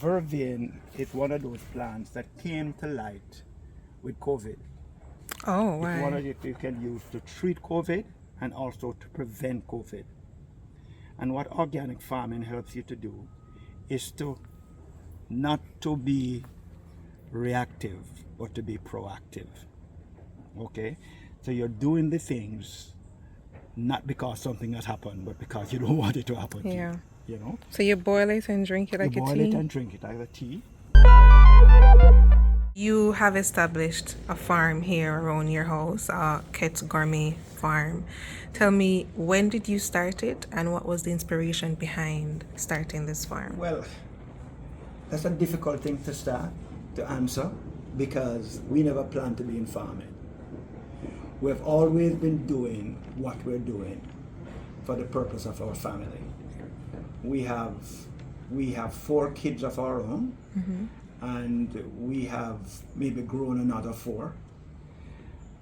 vervain is one of those plants that came to light with COVID. Oh, It's one wow. of it you can use to treat COVID and also to prevent COVID. And what organic farming helps you to do is to not to be reactive, but to be proactive. Okay? So you're doing the things not because something has happened, but because you don't want it to happen to you. Yeah. You know? So you boil it and drink it You like a boil tea? it and drink it like a tea. You have established a farm here around your house, Ket's Gourmet Farm. Tell me, when did you start it and what was the inspiration behind starting this farm? Well, that's a difficult thing to answer, because we never planned to be in farming. We've always been doing what we're doing for the purpose of our family. We have 4 kids of our own, and we have maybe grown another 4.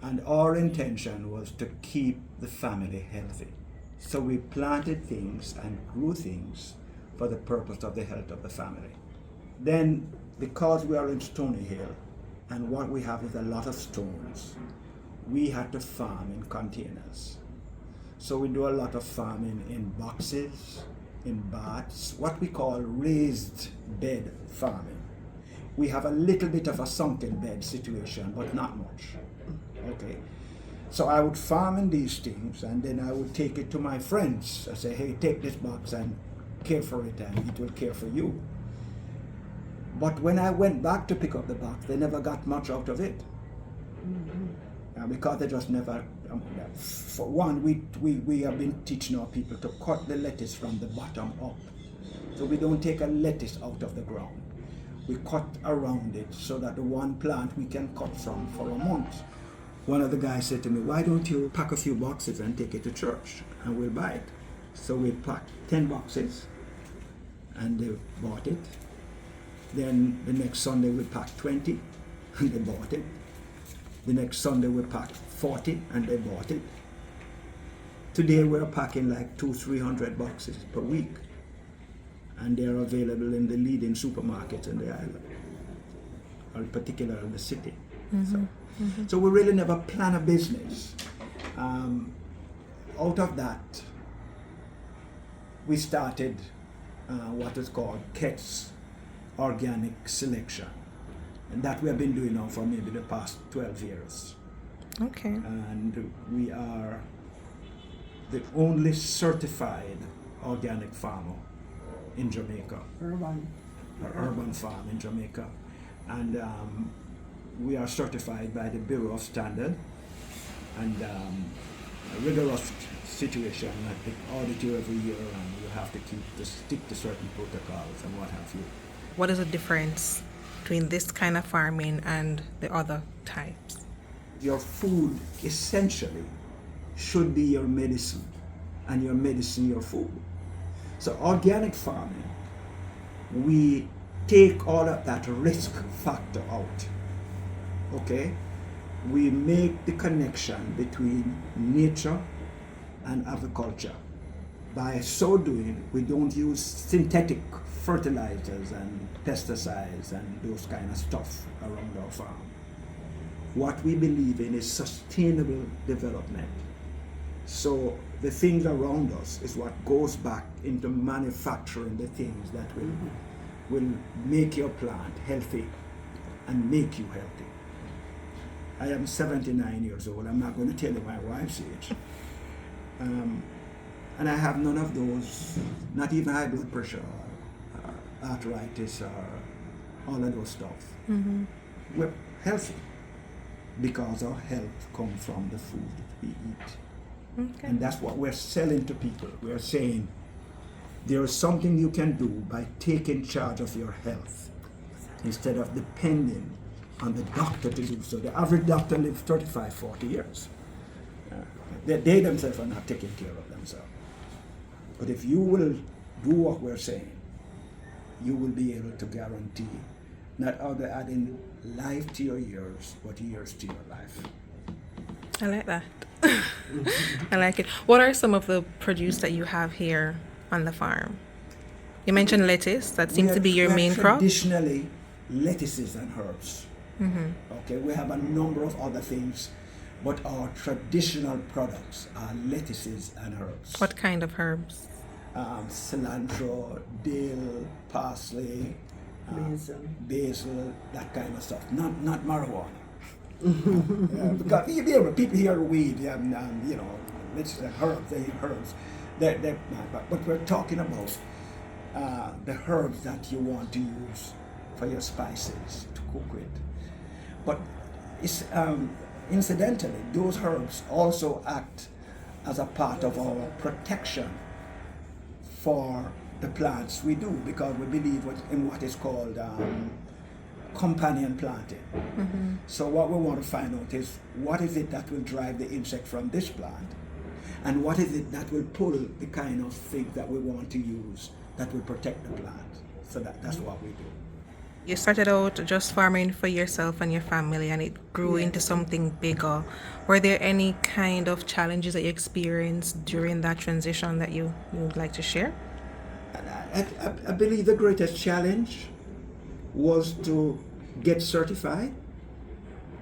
And our intention was to keep the family healthy. So we planted things and grew things for the purpose of the health of the family. Then, because we are in Stony Hill, and what we have is a lot of stones, we had to farm in containers. So we do a lot of farming in boxes, in baths, what we call raised bed farming. We have a little bit of a sunken bed situation, but not much. Okay. So I would farm in these things, and then I would take it to my friends. I say, hey, take this box and care for it, and it will care for you. But when I went back to pick up the box, they never got much out of it. Because they just never, for one, we have been teaching our people to cut the lettuce from the bottom up. So we don't take a lettuce out of the ground. We cut around it so that the one plant we can cut from for a month. One of the guys said to me, why don't you pack a few boxes and take it to church and we'll buy it. So we packed 10 boxes and they bought it. Then the next Sunday we packed 20 and they bought it. The next Sunday we packed 40 and they bought it. Today we're packing like 200-300 boxes per week. And they're available in the leading supermarkets in the island, or particularly in the city. So we really never plan a business. Out of that, we started what is called Ket's Organic Selection. And that we have been doing now for maybe the past 12 years. Okay. And we are the only certified organic farmer in Jamaica. Urban farm in Jamaica. And we are certified by the Bureau of Standard, and a rigorous situation that they audit you every year, and you have to stick to certain protocols and what have you. What is the difference between this kind of farming and the other types? Your food essentially should be your medicine, and your medicine your food. So organic farming, we take all of that risk factor out. Okay? We make the connection between nature and agriculture. By so doing, we don't use synthetic fertilizers and pesticides and those kind of stuff around our farm. What we believe in is sustainable development. So the things around us is what goes back into manufacturing the things that will make your plant healthy and make you healthy. I am 79 years old. I'm not going to tell you my wife's age. And I have none of those, not even high blood pressure, arthritis, or all of those stuff. We're healthy because our health comes from the food we eat. Okay. And that's what we're selling to people. We're saying there is something you can do by taking charge of your health instead of depending on the doctor to do so. The average doctor lives 35, 40 years. They themselves are not taking care of themselves. But if you will do what we're saying, you will be able to guarantee not only adding life to your years, but years to your life. I like that. I like it. What are some of the produce that you have here on the farm? You mentioned lettuce. That seems to be your main crop. Traditionally, lettuces and herbs. Okay, we have a number of other things, but our traditional products are lettuces and herbs. What kind of herbs? Cilantro, dill, parsley, basil, that kind of stuff. Not marijuana. Because people hear weed, let's say herbs. They hear herbs. But we're talking about the herbs that you want to use for your spices to cook with. But it's incidentally, those herbs also act as a part of our protection for the plants we do, because we believe in what is called companion planting. So what we want to find out is what is it that will drive the insect from this plant, and what is it that will pull the kind of thing that we want to use that will protect the plant. So that's what we do. You started out just farming for yourself and your family, and it grew into something bigger. Were there any kind of challenges that you experienced during that transition that you would like to share? I believe the greatest challenge was to get certified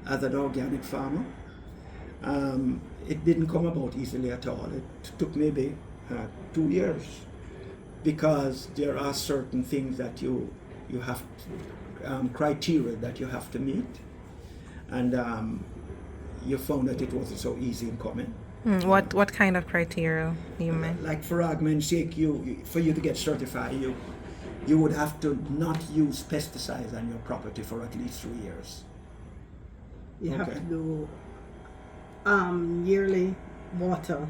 as an organic farmer. It didn't come about easily at all. It took maybe 2 years, because there are certain things that you have criteria that you have to meet, and you found that it wasn't so easy in coming. What kind of criteria you meant? Like, for argument's sake, for you to get certified, you would have to not use pesticides on your property for at least 3 years. You have to do yearly water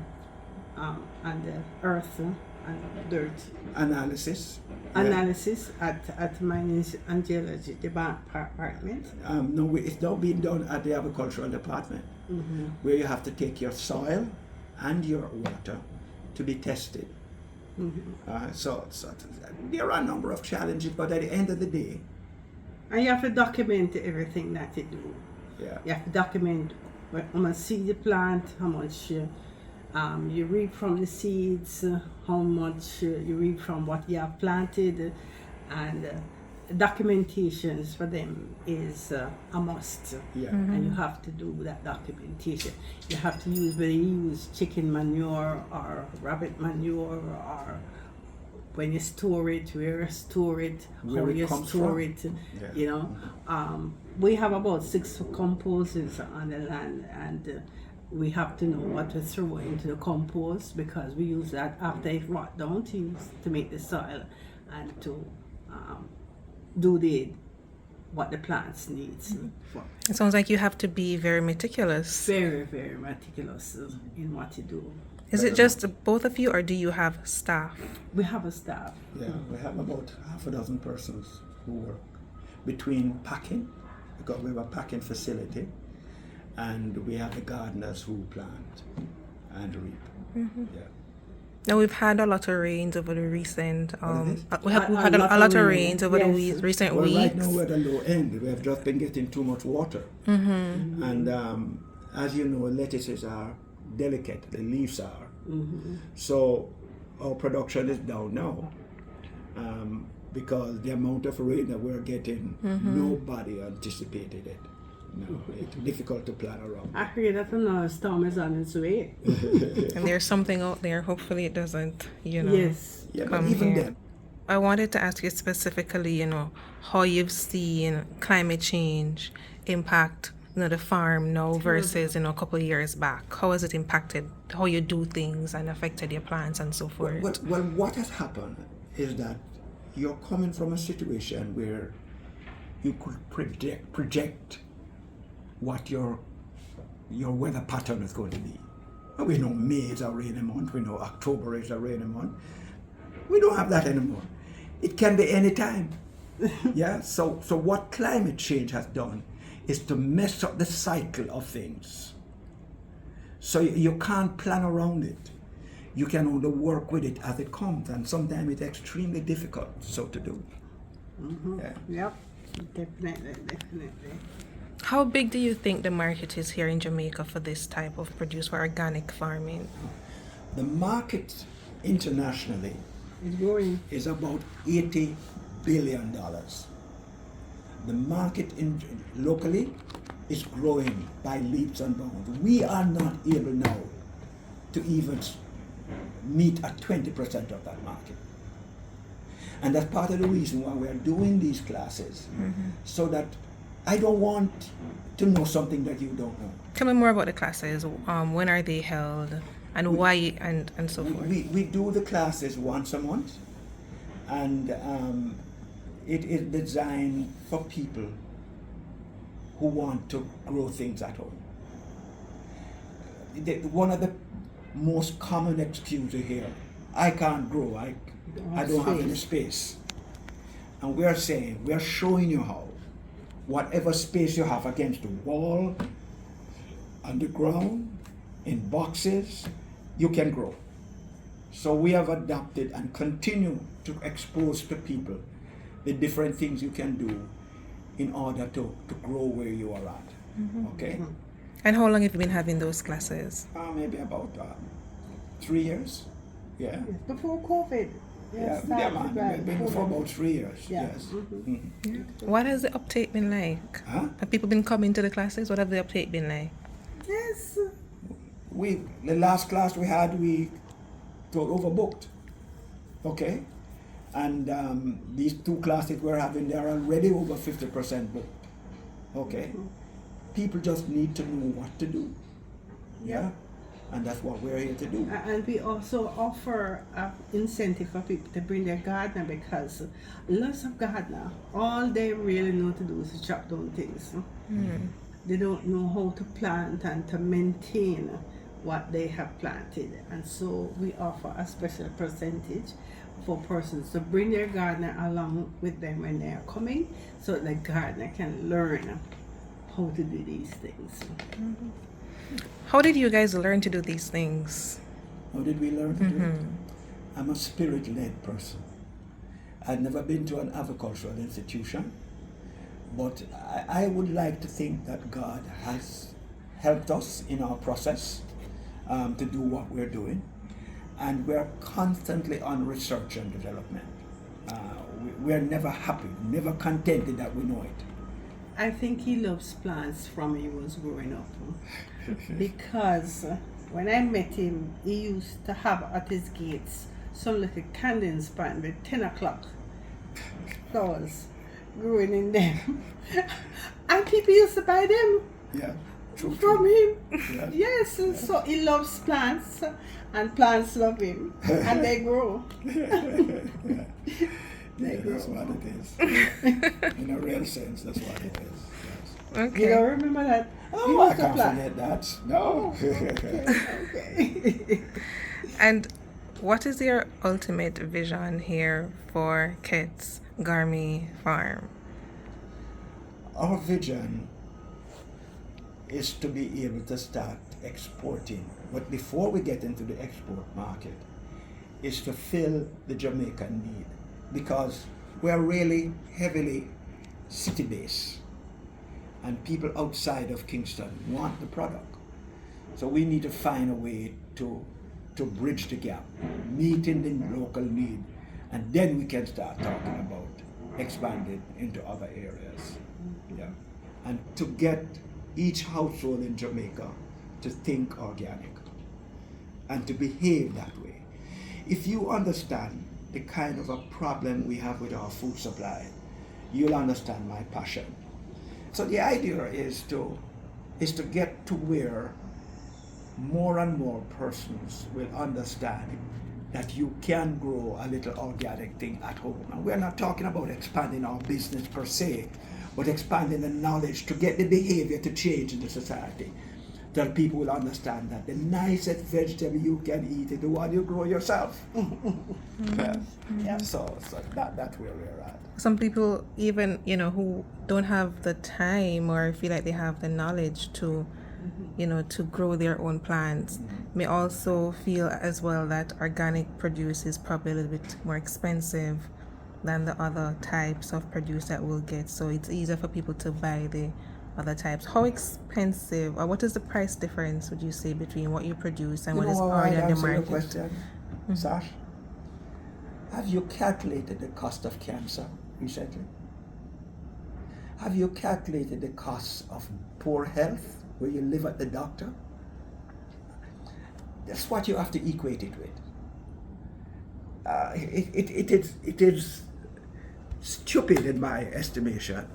and the earth and dirt Analysis at mining and geology department. No, it's now being done at the agricultural department, where you have to take your soil and your water to be tested. So there are a number of challenges, but at the end of the day, and you have to document everything that you do. You have to document how much seed you plant, how much you reap from the seeds, how much you reap from what you have planted, and documentations for them is a must. And you have to do that documentation. You have to use, whether you use chicken manure or rabbit manure, or when you store it, where you store it, how you store it. We have about 6 composters on the land, and we have to know what to throw into the compost, because we use that after it rot down to make the soil and to do what the plants needs. It sounds like you have to be very meticulous. Very, very meticulous in what you do. Is it just both of you, or do you have staff? We have a staff. Yeah, we have about half a dozen persons who work between packing, because we have a packing facility, and we have the gardeners who plant and reap. Now, we've had a lot of rains over the recent. We had a lot of rains over the recent weeks. Right now we're at the low end. We have just been getting too much water, and as you know, lettuces are delicate. The leaves are. So our production is down now, because the amount of rain that we're getting, nobody anticipated it. No, it's difficult to plan around. I hear that another storm is on its way. And there's something out there. Hopefully it doesn't, Yes. Yeah, but come even here. then, I wanted to ask you specifically, how you've seen climate change impact, the farm now versus, a couple of years back. How has it impacted how you do things and affected your plants and so forth? well, what has happened is that you're coming from a situation where you could project what your weather pattern is going to be. Well, we know May is a rainy month, we know October is a rainy month. We don't have that anymore. It can be any time. So what climate change has done is to mess up the cycle of things. So you can't plan around it. You can only work with it as it comes, and sometimes it's extremely difficult to do. Yep, definitely. How big do you think the market is here in Jamaica for this type of produce, for organic farming? The market internationally It's growing. is about $80 billion. The market locally is growing by leaps and bounds. We are not able now to even meet at 20% of that market. And that's part of the reason why we are doing these classes, so that I don't want to know something that you don't know. Tell me more about the classes. When are they held, and why, and so forth? We do the classes once a month, and it is designed for people who want to grow things at home. One of the most common excuses here, I can't grow, I don't have any space. And we are showing you how, whatever space you have against the wall, on the ground, in boxes, you can grow. So we have adapted and continue to expose to people the different things you can do in order to grow where you are at. Okay? And how long have you been having those classes? Maybe about 3 years. Yeah. Yes, before COVID. Yeah, been for about 3 years. Yeah. Yes. What has the uptake been like? Huh? Have people been coming to the classes? What have the uptake been like? Yes. The last class we had, we got overbooked. Okay? And these 2 classes we're having, they're already over 50% booked. Okay? People just need to know what to do. Yeah? And that's what we're here to do. And we also offer an incentive for people to bring their gardener, because lots of gardeners, all they really know to do is to chop down things. They don't know how to plant and to maintain what they have planted. And so we offer a special percentage for persons to bring their gardener along with them when they are coming, so the gardener can learn how to do these things. How did you guys learn to do these things? How did we learn to do it? I'm a spirit-led person. I've never been to an agricultural institution, but I would like to think that God has helped us in our process to do what we're doing, and we're constantly on research and development. We're never happy, never contented that we know it. I think he loves plants from he was growing up. Because when I met him, he used to have at his gates some little candles plant with 10 o'clock flowers growing in them. And people used to buy them from him. Yeah. Yes, so he loves plants, and plants love him, and they grow. That's what it is. In a real sense, that's what it is. Yes. Okay. You don't remember that? Oh, I can't forget that. No. Okay. And what is your ultimate vision here for Ket's Gourmet Farm? Our vision is to be able to start exporting. But before we get into the export market, is to fill the Jamaican need, because we're really heavily city-based, and people outside of Kingston want the product. So we need to find a way to bridge the gap, meeting the local need, and then we can start talking about expanding into other areas. Yeah. And to get each household in Jamaica to think organic and to behave that way. If you understand the kind of a problem we have with our food supply, you'll understand my passion. So the idea is to get to where more and more persons will understand that you can grow a little organic thing at home. And we're not talking about expanding our business per se, but expanding the knowledge to get the behavior to change in the society. That people will understand that the nicest vegetable you can eat is the one you grow yourself. Yeah. So that's where we're at. Some people, even who don't have the time or feel like they have the knowledge to to grow their own plants, may also feel as well that organic produce is probably a little bit more expensive than the other types of produce that we'll get. So it's easier for people to buy the other types. How expensive, or what is the price difference, would you say, between what you produce and what is already on the market? Question, Sash? Have you calculated the cost of cancer recently? Have you calculated the cost of poor health where you live at the doctor? That's what you have to equate it with. It is stupid in my estimation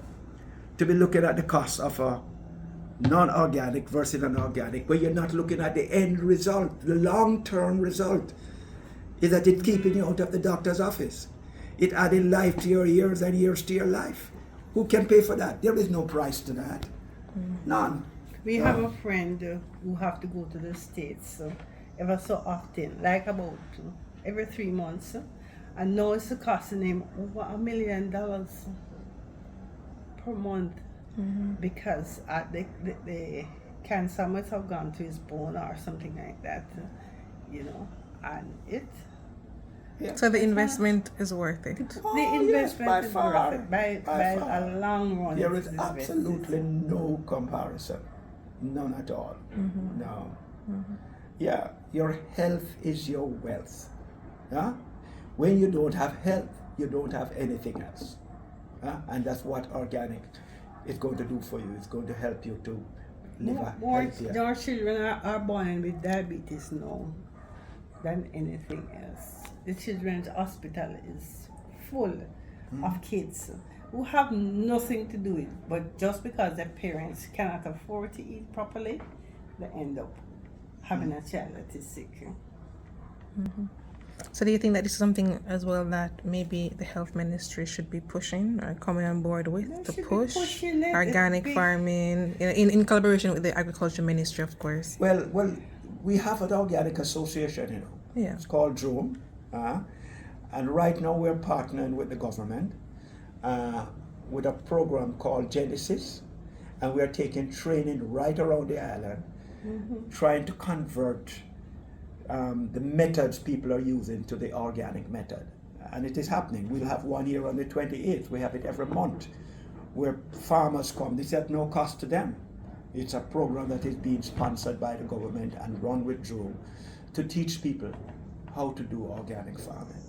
to be looking at the cost of a non-organic versus an organic, where you're not looking at the end result. The long-term result is that it's keeping you out of the doctor's office. It added life to your years and years to your life. Who can pay for that? There is no price to that. None. We have a friend who have to go to the States ever so often, like about every 3 months. And now it's costing him over $1 million per month because the cancer must have gone to his bone or something like that, and it. Yeah. So the investment is worth it. The investment by is far. worth it by far. a long run. There it is worth it. absolutely no comparison. None at all. No. Yeah, your health is your wealth. Yeah? When you don't have health, you don't have anything else. And that's what organic is going to do for you. It's going to help you to live a healthier. Our children are born with diabetes now than anything else. The children's hospital is full of kids who have nothing to do with it, but just because their parents cannot afford to eat properly, they end up having a child that is sick. So do you think that this is something as well that maybe the health ministry should be pushing or coming on board with They to should be push pushing it. organic farming in collaboration with the agriculture ministry, of course? Well, we have an organic association, Yeah. It's called Gourmet. And right now we're partnering with the government with a program called Genesis. And we're taking training right around the island, trying to convert the methods people are using to the organic method. And it is happening. We'll have one here on the 28th. We have it every month where farmers come. This is at no cost to them. It's a program that is being sponsored by the government and run with Joe to teach people how to do organic farming.